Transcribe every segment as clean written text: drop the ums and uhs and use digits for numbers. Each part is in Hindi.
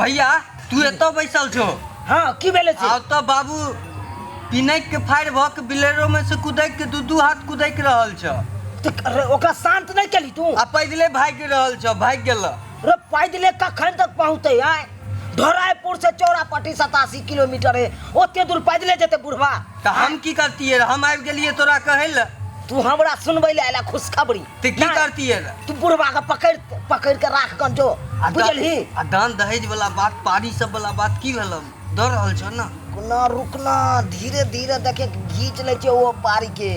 भैया तू एतो बैसल छो। हाँ की भेले छै? आब तो बाबू पिनक के फायर भ के बिलेरो में से कूदक के दू हाथ कूदक रहल छ। ओकरा शांत नहीं केली तू? आ पैदले भाग रहल छ, भाग गेल। रे पैदले कखन तक पहुंचते आय? धरायपुर से चौरापट्टी 87 किलोमीटर है, ओते दूर पैदले जेते बुढ़वा। तो हम की करतिए? हम आबि गेलिए तोरा कहै ल। तू हमरा सुनबै ले आला खुशखबरी। ते की करतिए? तू बुढ़वा के पकड़ के राख कन जो, बुझलही? आ दान दहेज वाला बात, पानी सब वाला बात की भेलम? डर रहल छ ना? ना रुकना, धीरे धीरे देखे घींच ले छै वो पारी के।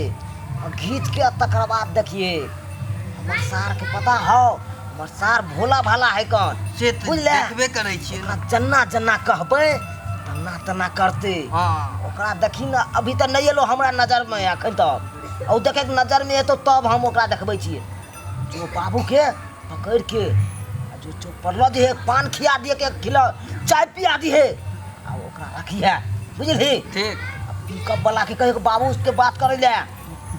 घींच के तकर बाद देखिए हमर सार के पता हो, हमर सार भोला भाला है कौन से देखबे करै छियै ना। जन्ना जन्ना कहबै तना तना करते। हां ओकरा देखी ना, अभी तक नहीं एलो हमरा नजर में अखन तक। और देखे नजर में एतो तब हम ओकरा देखबै छियै। जो बाबू के पकड़ के जो जो पड़लो दिए, पान खिया दिए के, खिला चाय पिया दिए आ ओकरा रखी है, बुझली? ठीक। पिकअप वाला के कहे बाबू उसके बात करे ले।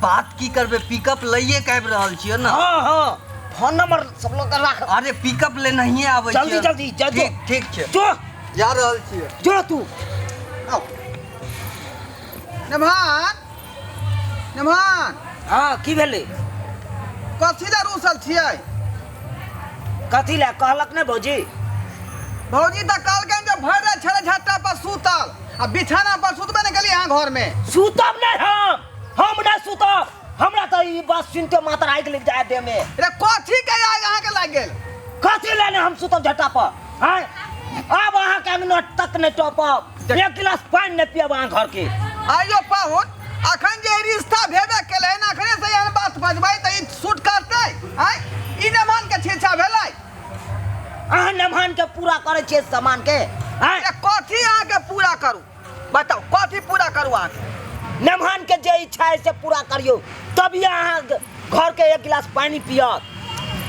बात की करबे? पिकअप लइए कैब रहल छियै ना। हां हां फोन नंबर सब लोग के राख। अरे पिकअप ले नहीं आबै छियै। जल्दी जल्दी जल्दी। ठीक ठीक छै, जो जा रहल छियै। जो तू आओ नमहान नमहान। हां की भेले? कथी ला रूसल छियै? कथी ले कहलक ने भौजी? भौजी त कहलकन जे भर रात छड़े झट्टा पर सुतल आ बिछाना पर सुतबे ने गेली यहाँ घर में। सुतब नहीं हम ना सुतब। हमरा तो ई बात सुनते मात्र आगि लग जाए देह में। रे कथी के आग अहाँ के लाग गेल? कथी लेने हम सुतब झट्टा पर? हैं अब अहाँ के अंगना तक नहीं टॉपब, एक गिलास पानी नहीं पियब अहाँ घर के। आइयो पाहुन, अखन जे रिश्ता भेबे केले न, अखने से एहन बात बजबै त ई शूट करतै? आय ई नमहान के छेछा भेलै? अहाँ नमहान के पूरा करे छियै सामान के? हैं रे कथी अहाँ के पूरा करू? बताओ कथी पूरा करू अहाँ के? नमहान के जे इच्छा है से पूरा करियो, तभी अहाँ घर के एक गिलास पानी पियत,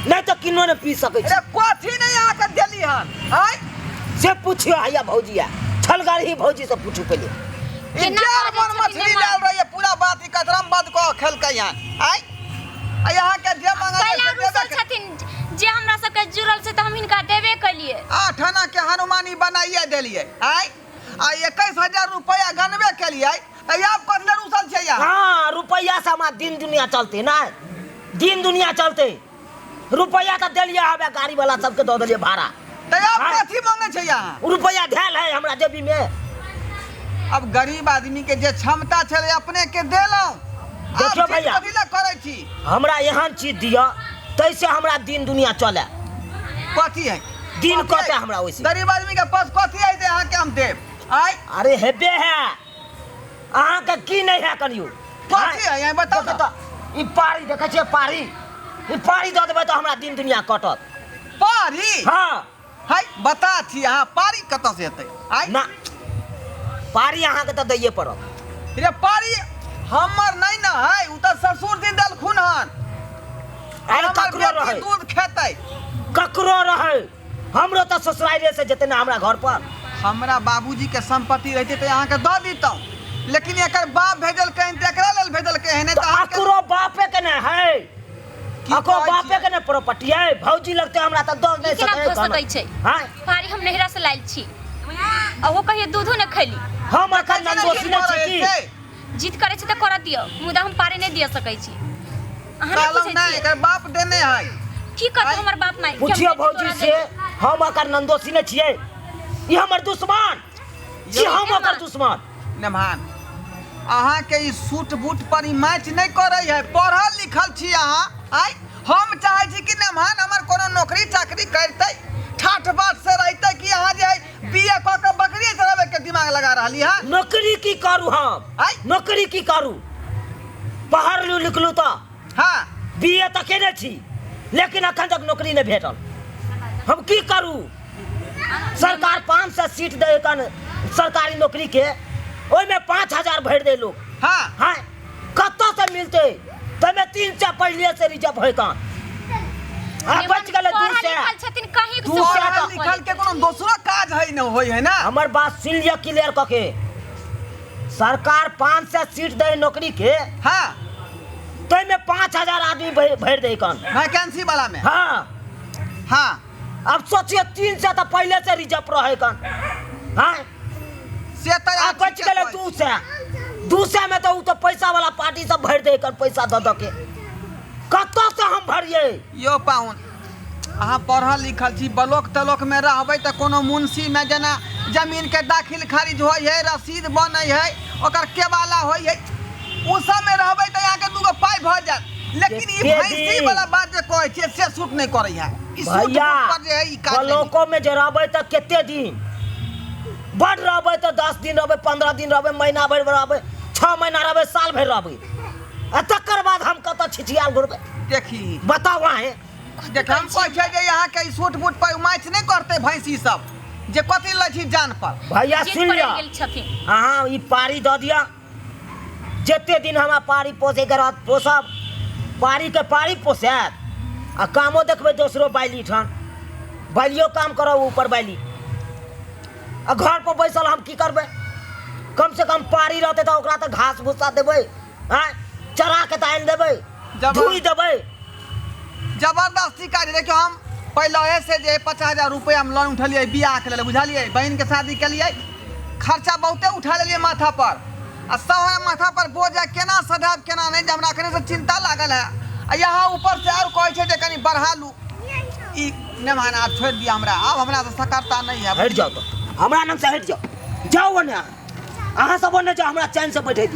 नहीं तो किनो नहीं पी सकै छी। रे कथी नहीं अहाँ के देली हन? आय से पूछियो हैया भौजिया, छलगारी भौजी से पूछू पहले। इन्जार मन मछली डाल रही है, पूरा बात ई कतरम बद को खेलकै यहाँ। आय यहाँ के जे मांगल पहला रुसल छथिन जे हमरा सब के जुड़ल से त हम हिनका देबे कलिए। 8 आना के हनुमानी बनाइए देलिए। आय आ 21,000 रुपया गनबे केलिए। आप कतले रुसल छै यहाँ? हाँ रुपया से हमारा दिन दुनिया चलते ना, दिन दुनिया चलते। रुपया तो दिलिए हमें गाड़ी वाला सबके दो दिलिए भाड़ा। तो आप कथी मांगे छै यहाँ? रुपया धेल है हमरा जेबी में। अब गरीब आदमी के जे क्षमता छले अपने के देलौ। देखियो भैया, कथी ला करै छी? हमरा यहाँ चीज दिया तैसे हमरा दिन दुनिया चले। कथी है? दिन कटे हमरा वैसे। गरीब आदमी के पास कथी है जे अहाँ के हम देब? आय अरे हेबे है, अहाँ के की नहीं है कनियो? कथी है यहाँ बताओ तो ई पारी देखे छे, पारी ई पारी दे देबे तो हमरा दिन दुनिया कटत। पारी? हाँ हाय बता छी यहाँ पारी कत से हेतै? आय ना पारी अहाँ के तो दैये पड़त। रे पारी हमर नहीं ना है, उ त ससुर जी देलखुन हन। अरे हमर ककरो बेटी रहे, दूध खेतै। ककरो रहे, हमरो तो ससुराल से जेते ना हमरा घर पर। हमरा बाबूजी के संपत्ति रहते तो यहाँ के दऽ दीतौ, लेकिन एकर बाप भेजल कहीं एकरा लेल भेजल के है, तो तो अहाँ के अकरो बापे के ने है, अको कहै बापे छियै? के ने प्रॉपर्टी है। भौजी लगते हमरा तो दो नहीं केना सके। हो सकै छै? हां पारी हम नहिरा से लाइल छी आ वो कहिए दूधो न खैली। हम अखन नंदोसी ने छी की? जीत करे छी त कर दियो, मुदा हम पारी नहीं दिया सकै छी। अहाँ नहीं कहलौ पूछै नहीं, छी एकर बाप देने है। की कहत हमर बाप नहीं? पूछियो भौजी से, हम अकर नंदोसी ने छिए, ई हमर दुश्मन छी, हम अकर दुश्मन। नमहान अहाँ के ई सूट बूट पर ई मैच नहीं करे है, पढ़ल लिखल छी अहाँ। आय हम चाहे छी कि नमहान हमर कोनो नौकरी चाकरी करतै, ठाठ बाट से रहतै कि अहाँ जे है बीए क के बकरी चलावे के दिमाग लगा रहली है। नौकरी की करू हम? आय नौकरी की करू? पढ़ लू लिखलू तो हां बीए तक केने छी, लेकिन अखन तक नौकरी नहीं भेटल। हम की करू? सरकार 500 सीट दे कन सरकारी नौकरी के, ओइ में 5000 भर दे लोग। हां हां कत्तो से मिलते? तमे 3 से पहले से रिजर्व होइतन। आ बच गेले 2 से। लिखल छथिन कहीं तू से पढ़ल लिखल के कोनो दूसरा काज है न होय है ना? हमर बात सुन लिया क्लियर क के। सरकार 500 सीट दे नौकरी के, हां तो में 5000 आदमी भर दे कन वैकेंसी वाला में। हाँ हां अब सोचिए 3 से तो पहले से रिजर्व रहे कन हाँ से तो अब बच गए 200 में तो उ तो पैसा वाला पार्टी सब भर दे कर पैसा दे के कत्तो से हम भरिए यो पाहुन अहाँ पढ़ल लिखल छी ब्लॉक तलॉक में रहबै तऽ कोनो मुंशी में जेना जमीन के दाखिल खारिज होइ है रसीद बनै है ओकर केवाला होइ है उ सब में रहबै तऽ यहाँ के दूगो पाई भ जात लेकिन ई भैंसी वाला बात जे कहै छै से सूट नहीं करै है ई सूट भैया पर जे है ई काज ब्लॉकों में जे रहबै तऽ केते दिन बड़ रहबै तऽ 10 दिन रहबै 15 दिन रहबै महीना भर रहबै 6 महीना रहबै साल भर रहबै आ तकर बाद हम कतऽ छिछियाल घुरबै देखी बताओ अहें देख हम कहै छै जे यहाँ के ई सूट बूट पर मैच नहीं करते भैंसी सब जे कथी लै छी जान पर भैया जिद सुन पर लिया गेल छथिन अहाँ ई पारी दऽ दिया जते दिन हमरा पारी पोसे के रहत पोसब पारी के पारी पोसात आ कामो देखबै दोसरो बाइली ठन बाइलियो काम करब ऊपर बाइली आ घर पर बैसल हम की करबै कम से कम पारी रहते तऽ ओकरा तऽ घास भूसा देबै हाँ चरा के तऽ आनि देबै धुई देबै जबरदस्ती काज देखियो हम पहले से जे 50,000 रुपया हम लोन उठलिए बियाह के लिए बुझलिए बहन के शादी के लिए खर्चा बहुते उठा लेलिए माथा पर आ सब हमरा माथा पर बोझ है केना सधाब केना नहीं हमरा करे से चिंता लागल है आ यहाँ ऊपर से और कहै छै जे कनी बढ़ा लू ई मेहमान आप छोड़ दिया हमरा अब हमरा से सकरता नहीं है हट जाओ तो हमरा नाम से हट जाओ जाओ ओने अहाँ सब ओने जाओ हमरा चैन से बैठे